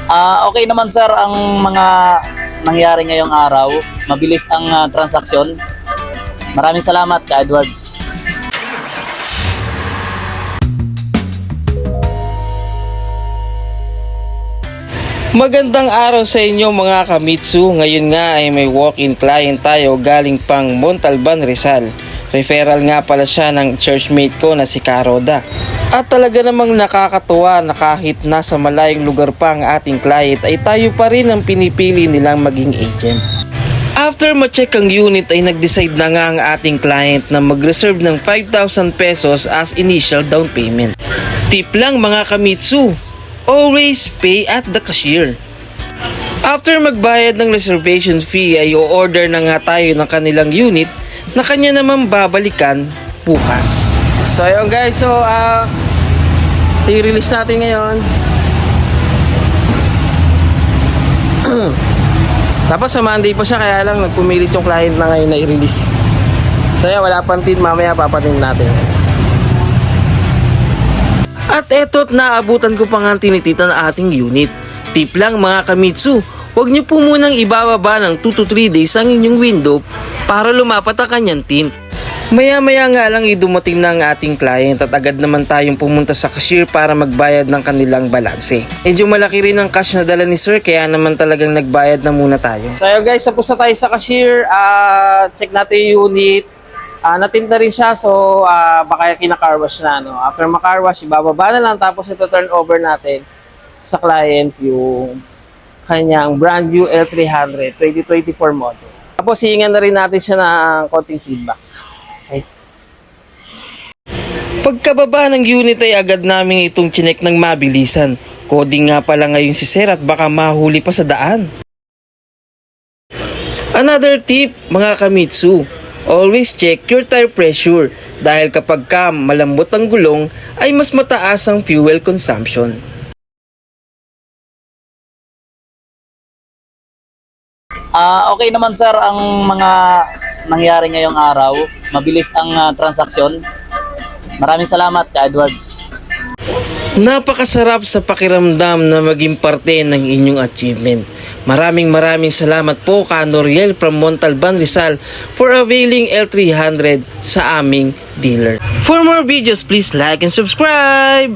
Okay naman sir ang mga nangyari ngayong araw. Mabilis ang transaksyon. Maraming salamat ka Edward. Magandang araw sa inyo mga kamitsu. Ngayon nga ay may walk-in client tayo galing pang Montalban, Rizal. Referral nga pala siya ng churchmate ko na si Karoda. At talaga namang nakakatuwa na kahit nasa malayong lugar pa ang ating client ay tayo pa rin ang pinipili nilang maging agent. After ma-check ang unit ay nag-decide na nga ang ating client na mag-reserve ng 5,000 pesos as initial down payment. Tip lang mga kamitsu, always pay at the cashier. After magbayad ng reservation fee ay o-order na nga tayo ng kanilang unit na kanya naman babalikan bukas. So ayun guys, i-release natin ngayon. Tapos sa Monday pa siya, kaya lang nagpumilit yung client na ngayon na i-release. So ayun, wala pang tin, mamaya papatin natin. At eto't naabutan ko pa nga tinitita na ating unit. Tip lang mga kamitsu, huwag nyo po munang ibababa ng 2 to 3 days ang inyong window para lumapat ang kanyang tint. Maya-maya nga lang idumating na ang ating client at agad naman tayong pumunta sa cashier para magbayad ng kanilang balanse. Medyo malaki rin ang cash na dala ni sir kaya naman talagang nagbayad na muna tayo. So ayun guys, tapos na tayo sa cashier. Check natin yung unit. Natinda rin siya, so baka kina-car wash na. No? After ma-car wash, ibababa na lang tapos ito turn over natin sa client yung kanyang brand new L300 2024 model. Tapos hihingan na rin natin siya ng konting feedback. Okay. Pagkababa ng unit ay agad namin itong chinek ng mabilisan. Coding nga pala ngayon si sir at baka mahuli pa sa daan. Another tip mga kamitsu, always check your tire pressure dahil kapag malambot ang gulong ay mas mataas ang fuel consumption. Okay naman sir ang mga nangyari ngayong araw. Mabilis ang transaksyon. Maraming salamat ka Edward. Napakasarap sa pakiramdam na maging parte ng inyong achievement. Maraming salamat po ka Noriel from Montalban, Rizal for availing L300 sa aming dealer. For more videos, please like and subscribe!